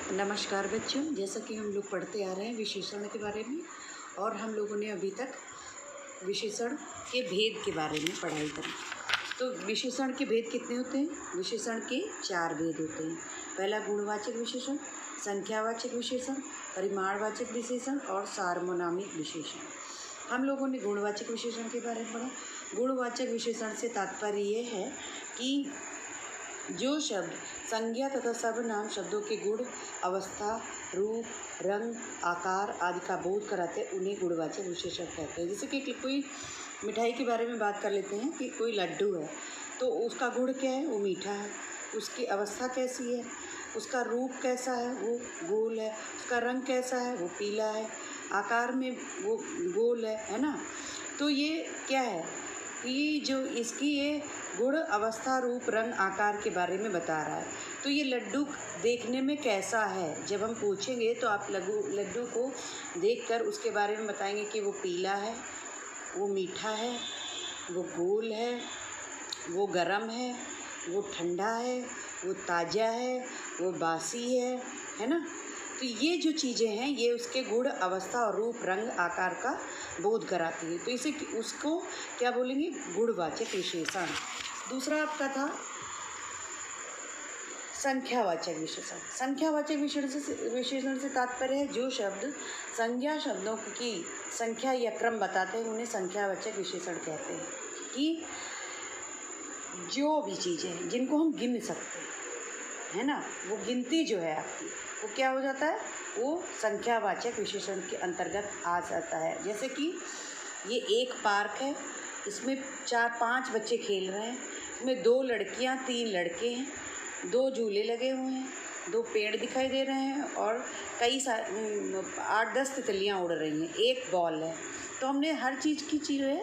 नमस्कार बच्चों, जैसा कि हम लोग पढ़ते आ रहे हैं विशेषण के बारे में, और हम लोगों ने अभी तक विशेषण के भेद के बारे में पढ़ाई करी। तो विशेषण के भेद कितने होते हैं? विशेषण के 4 भेद होते हैं। पहला गुणवाचक विशेषण, संख्यावाचक विशेषण, परिमाणवाचक विशेषण और सार्वनामिक विशेषण। हम लोगों ने गुणवाचक विशेषण के बारे में पढ़ा। गुणवाचक विशेषण से तात्पर्य ये है कि जो शब्द संज्ञा तथा सर्वनाम शब्दों के गुण, अवस्था, रूप, रंग, आकार आदि का बोध कराते हैं उन्हें गुणवाचक विशेषण कहते हैं। जैसे कि कोई मिठाई के बारे में बात कर लेते हैं कि कोई लड्डू है, तो उसका गुण क्या है? वो मीठा है। उसकी अवस्था कैसी है? उसका रूप कैसा है? वो गोल है। उसका रंग कैसा है? वो पीला है। आकार में वो गोल है ना। तो ये क्या है कि जो इसकी ये गुण, अवस्था, रूप, रंग, आकार के बारे में बता रहा है। तो ये लड्डू देखने में कैसा है, जब हम पूछेंगे तो आप लड्डू को देखकर उसके बारे में बताएंगे कि वो पीला है, वो मीठा है, वो गोल है, वो गरम है, वो ठंडा है, वो ताज़ा है, वो बासी है ना। तो ये जो चीज़ें हैं ये उसके गुण, अवस्था और रूप, रंग, आकार का बोध कराती है। तो इसे उसको क्या बोलेंगे? गुणवाचक विशेषण। दूसरा आपका था संख्यावाचक विशेषण। संख्यावाचक विशेषण से तात्पर्य है जो शब्द संज्ञा शब्दों की संख्या या क्रम बताते हैं उन्हें संख्यावाचक विशेषण कहते हैं। कि जो भी चीज़ें हैं जिनको हम गिन सकते हैं, है ना, वो गिनती जो है आपकी, वो क्या हो जाता है? वो संख्यावाचक विशेषण के अंतर्गत आ जाता है। जैसे कि ये एक पार्क है, इसमें 4-5 बच्चे खेल रहे हैं, इसमें 2 लड़कियां 3 लड़के हैं, 2 झूले लगे हुए हैं, 2 पेड़ दिखाई दे रहे हैं और कई 8-10 तितलियां उड़ रही हैं, एक बॉल है। तो हमने हर चीज़ की है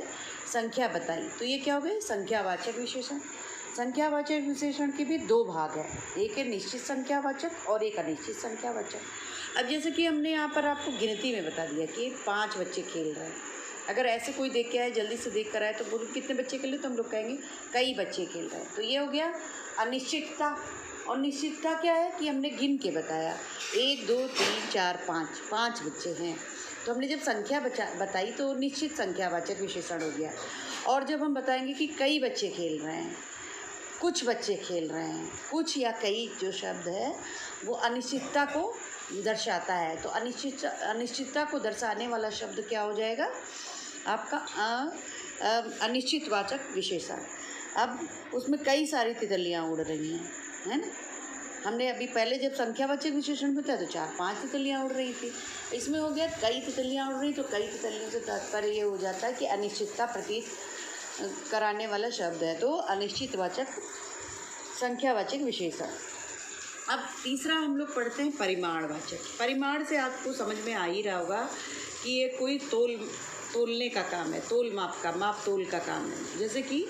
संख्या बताई। तो ये क्या हो गए? संख्यावाचक विशेषण। संख्यावाचक विशेषण के भी 2 भाग हैं, एक है निश्चित संख्यावाचक और एक अनिश्चित संख्यावाचक। अब जैसे कि हमने यहाँ पर आपको गिनती में बता दिया कि 5 बच्चे खेल रहे हैं। अगर ऐसे कोई देख के आए, जल्दी से देख कर आए, तो बोलो कितने बच्चे खेल रहे? तो हम लोग कहेंगे कई बच्चे खेल रहे हैं। तो ये हो गया अनिश्चितता। और निश्चितता क्या है कि हमने गिन के बताया 1 2 3 4 5 बच्चे हैं। तो हमने जब संख्या बताई तो निश्चित संख्यावाचक विशेषण हो गया। और जब हम बताएंगे कि कई बच्चे खेल रहे हैं, कुछ बच्चे खेल रहे हैं, कुछ या कई जो शब्द है वो अनिश्चितता को दर्शाता है। तो अनिश्चितता को दर्शाने वाला शब्द क्या हो जाएगा? आपका अनिश्चितवाचक विशेषण। अब उसमें कई सारी तितलियां उड़ रही हैं, है ना। हमने अभी पहले जब संख्यावाचक विशेषण बताया तो 4-5 तितलियां उड़ रही थी। इसमें हो गया कई तितलियां उड़ रही, तो कई तितलियों से तात्पर्य ये हो जाता है कि अनिश्चितता प्रतीत कराने वाला शब्द है। तो अनिश्चितवाचक संख्यावाचक विशेषण। अब तीसरा हम लोग पढ़ते हैं परिमाणवाचक। परिमाण से आपको समझ में आ ही रहा होगा कि ये कोई तोलने का काम है, माप तोल का काम है। जैसे कि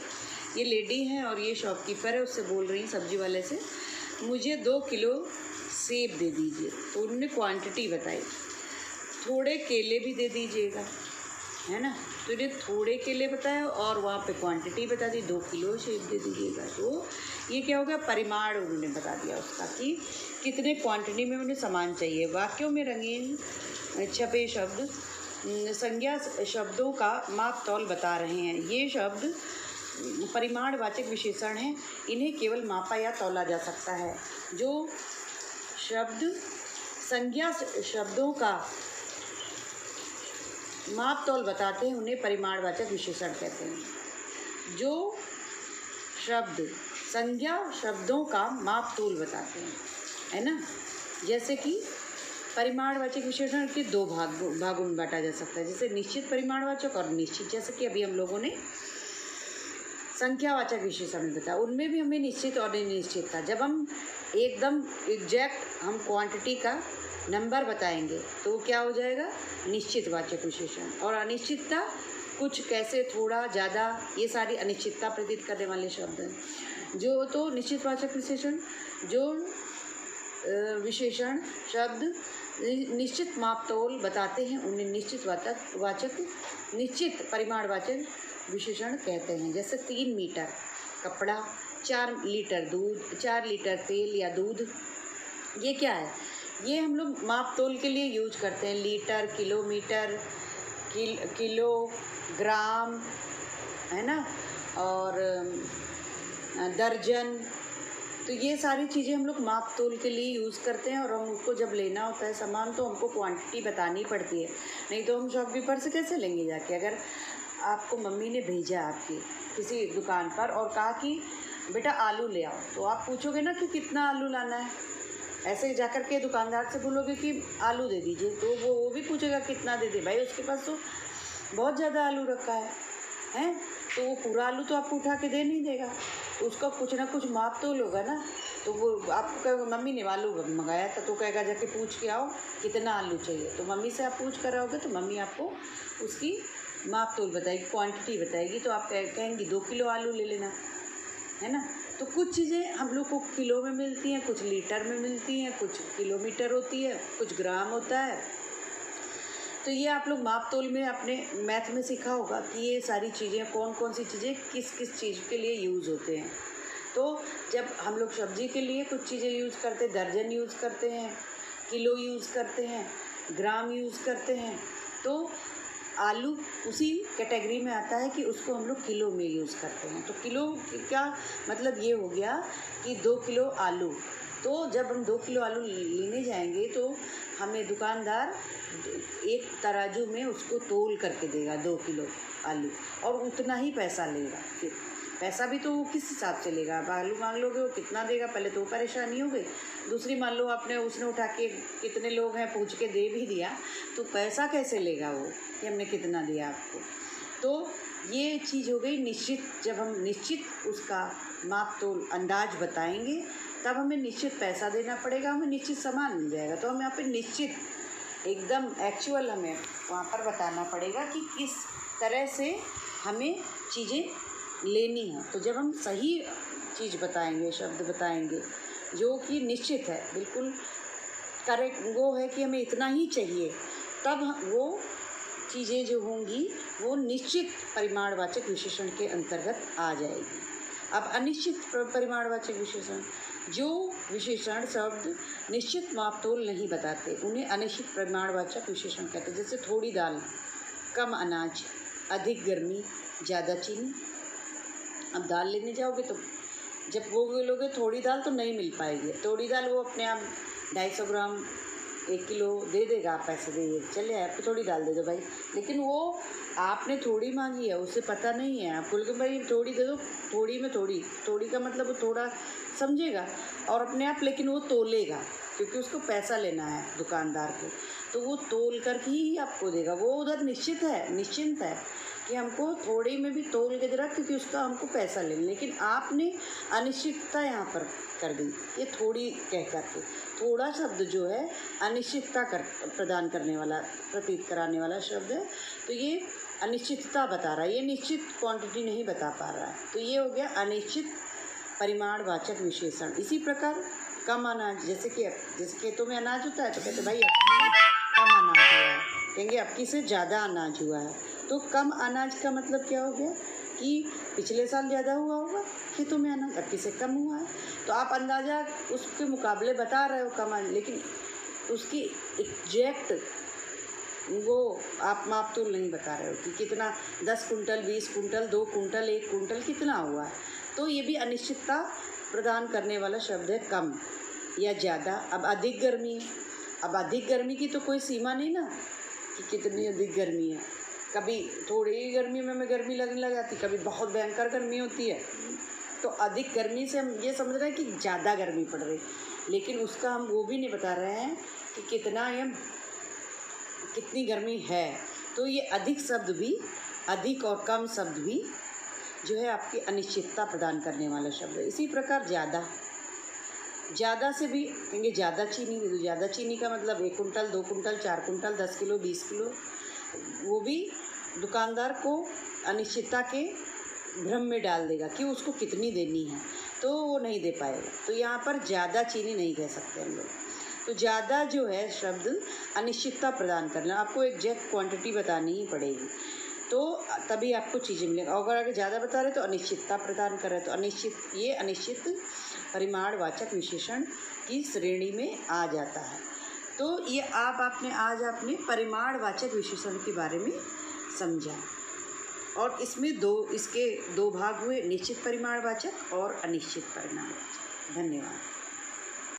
ये लेडी है और ये शॉपकीपर है, उससे बोल रही सब्जी वाले से मुझे 2 किलो सेब दे दीजिए। तो उन्होंने क्वांटिटी बताई, थोड़े केले भी दे दीजिएगा, है ना। तो इन्हें थोड़े केले बताया और वहाँ पे क्वांटिटी बता दी, 2 किलो सेब दे दीजिएगा। तो ये क्या हो गया? परिमाण उन्होंने बता दिया उसका कि कितने क्वांटिटी में उन्हें सामान चाहिए। वाक्यों में रंगीन छपे शब्द संज्ञा शब्दों का माप तौल बता रहे हैं। ये शब्द परिमाणवाचक विशेषण हैं, इन्हें केवल मापा या तौला जा सकता है। जो शब्द संज्ञा शब्दों का माप तौल बताते हैं उन्हें परिमाणवाचक विशेषण कहते हैं। जो शब्द संज्ञा शब्दों का माप तौल बताते हैं, है ना। जैसे कि परिमाणवाचक विशेषण के 2 भागों में बांटा जा सकता है, जैसे निश्चित परिमाणवाचक और निश्चित। जैसे कि अभी हम लोगों ने संख्यावाचक विशेषण बताया, उनमें भी हमें निश्चित और अनिश्चित था। जब हम एकदम एग्जैक्ट हम क्वांटिटी का नंबर बताएंगे तो क्या हो जाएगा? निश्चितवाचक विशेषण। और अनिश्चितता कुछ, कैसे, थोड़ा, ज़्यादा, ये सारी अनिश्चितता प्रतीत करने वाले शब्द हैं। जो तो निश्चितवाचक विशेषण, जो विशेषण शब्द निश्चित माप तौल बताते हैं उन्हें निश्चित परिमाणवाचक विशेषण कहते हैं। जैसे 3 मीटर कपड़ा, 4 लीटर दूध, 4 लीटर तेल या दूध, ये क्या है? ये हम लोग माप तोल के लिए यूज करते हैं, लीटर, किलोमीटर, किलो, ग्राम, है ना, और दर्जन। तो ये सारी चीज़ें हम लोग माप तोल के लिए यूज़ करते हैं। और हम उसको जब लेना होता है सामान तो हमको क्वांटिटी बतानी पड़ती है, नहीं तो हम शॉपकीपर से कैसे लेंगे जाके। अगर आपको मम्मी ने भेजा आपकी किसी दुकान पर और कहा कि बेटा आलू ले आओ, तो आप पूछोगे ना कि कितना आलू लाना है। ऐसे ही जाकर के दुकानदार से बोलोगे कि आलू दे दीजिए, तो वो भी पूछेगा कितना दे दे। भाई उसके पास तो बहुत ज़्यादा आलू रखा है, तो वो पूरा आलू तो आपको उठा के दे नहीं देगा, तो उसका कुछ ना कुछ माप तोल होगा ना। तो वो आपको कहेगा मम्मी ने आलू मंगाया था, तो कहेगा जाके पूछ के आओ कितना आलू चाहिए। तो मम्मी से आप पूछ कर आओगे तो मम्मी आपको उसकी माप तोल बताएगी, क्वांटिटी बताएगी। तो आप कहेंगी 2 किलो आलू ले लेना, है ना। तो कुछ चीज़ें हम लोग को किलो में मिलती हैं, कुछ लीटर में मिलती हैं, कुछ किलोमीटर होती है, कुछ ग्राम होता है। तो ये आप लोग माप तोल में अपने मैथ में सीखा होगा कि ये सारी चीज़ें कौन कौन सी चीज़ें किस किस चीज़ के लिए यूज़ होते हैं। तो जब हम लोग सब्ज़ी के लिए कुछ चीज़ें यूज़ करते हैं, दर्जन यूज़ करते हैं, किलो यूज़ करते हैं, ग्राम यूज़ करते हैं, तो आलू उसी कैटेगरी में आता है कि उसको हम लोग किलो में यूज़ करते हैं। तो किलो का मतलब ये हो गया कि 2 किलो आलू। तो जब हम 2 किलो आलू लेने जाएंगे तो हमें दुकानदार एक तराजू में उसको तोल करके देगा 2 किलो आलू, और उतना ही पैसा लेगा। फिर पैसा भी तो वो किस हिसाब से लेगा। आप आलू मांग लोगे वो कितना देगा, पहले तो परेशानी हो गई। दूसरी मान लो उसने उठा के कितने लोग हैं पूछ के दे भी दिया, तो पैसा कैसे लेगा वो कि हमने कितना दिया आपको। तो ये चीज़ हो गई निश्चित। जब हम निश्चित उसका माप तोल अंदाज बताएंगे तब हमें निश्चित पैसा देना पड़ेगा, हमें निश्चित सामान मिल जाएगा। तो हमें यहाँ पे निश्चित एकदम एक्चुअल हमें वहाँ पर बताना पड़ेगा कि किस तरह से हमें चीज़ें लेनी है। तो जब हम सही चीज़ बताएंगे, शब्द बताएंगे जो कि निश्चित है, बिल्कुल करेक्ट, वो है कि हमें इतना ही चाहिए, तब वो चीज़ें जो होंगी वो निश्चित परिमाणवाचक विशेषण के अंतर्गत आ जाएगी। अब अनिश्चित परिमाणवाचक विशेषण, जो विशेषण शब्द निश्चित माप तोल नहीं बताते उन्हें अनिश्चित परिमाणवाचक विशेषण कहते हैं। जैसे थोड़ी दाल, कम अनाज, अधिक गर्मी, ज़्यादा चीनी। अब दाल लेने जाओगे तो जब वो लोगे थोड़ी दाल तो नहीं मिल पाएगी। थोड़ी दाल वो अपने आप 250 ग्राम 1 किलो दे देगा, आप पैसे दे चले आए, आपको थोड़ी दाल दे दो भाई। लेकिन वो आपने थोड़ी मांगी है, उसे पता नहीं है, आप बोल के भाई थोड़ी दे दो, थोड़ी में थोड़ी का मतलब वो थोड़ा समझेगा और अपने आप, लेकिन वो तोलेगा क्योंकि उसको पैसा लेना है दुकानदार को, तो वो तोल कर ही आपको देगा। वो उधर निश्चित है, निश्चिंत है कि हमको थोड़ी में भी तोल के दे रहा क्योंकि उसका हमको पैसा लेना। लेकिन आपने अनिश्चितता यहाँ पर कर दी, ये थोड़ी कह करके। थोड़ा शब्द जो है अनिश्चितता प्रदान करने वाला, प्रतीत कराने वाला शब्द है। तो ये अनिश्चितता बता रहा है, ये निश्चित क्वांटिटी नहीं बता पा रहा है। तो ये हो गया अनिश्चित परिमाणवाचक विशेषण। इसी प्रकार कम अनाज, जैसे खेतों में अनाज होता है तो कहते भाई कम अनाज हुआ है, कहेंगे अबकी से ज़्यादा अनाज हुआ है। तो कम अनाज का मतलब क्या हो गया कि पिछले साल ज़्यादा हुआ होगा खेतों में अनाज, अबकी से कम हुआ है। तो आप अंदाज़ा उसके मुकाबले बता रहे हो कम, लेकिन उसकी एग्जैक्ट वो आप माप तोल नहीं बता रहे हो कि कितना 10 कुंटल, 20 कुंटल, 2 कुंटल, 1 कुंटल कितना हुआ है। तो ये भी अनिश्चितता प्रदान करने वाला शब्द है, कम या ज़्यादा। अब अधिक गर्मी, अब अधिक गर्मी की तो कोई सीमा नहीं ना कि कितनी अधिक गर्मी है। कभी थोड़ी गर्मी में हमें गर्मी लगने लग जाती, कभी बहुत भयंकर गर्मी होती है। तो अधिक गर्मी से हम ये समझ रहे हैं कि ज़्यादा गर्मी पड़ रही, लेकिन उसका हम वो भी नहीं बता रहे हैं कि कितनी गर्मी है। तो ये अधिक शब्द भी, अधिक और कम शब्द भी जो है आपकी अनिश्चितता प्रदान करने वाला शब्द है। इसी प्रकार ज़्यादा से भी कहेंगे ज़्यादा चीनी, तो ज़्यादा चीनी का मतलब 1 quintal, 2 quintal, 4 quintal, 10 kilo, 20 kilo. वो भी दुकानदार को अनिश्चितता के भ्रम में डाल देगा कि उसको कितनी देनी है, तो वो नहीं दे पाएगा। तो यहाँ पर ज़्यादा चीनी नहीं कह सकते हम लोग। तो ज़्यादा जो है शब्द अनिश्चितता प्रदान करना, आपको एग्जैक्ट क्वांटिटी बतानी ही पड़ेगी, तो तभी आपको चीज़ें मिलेंगी। और अगर ज़्यादा बता रहे तो अनिश्चितता प्रदान कर रहे, तो ये अनिश्चित परिमाणवाचक विशेषण की श्रेणी में आ जाता है। तो ये आज आपने परिमाणवाचक विशेषण के बारे में समझा, और इसमें इसके दो भाग हुए, निश्चित परिमाणवाचक और अनिश्चित परिमाणवाचक। धन्यवाद।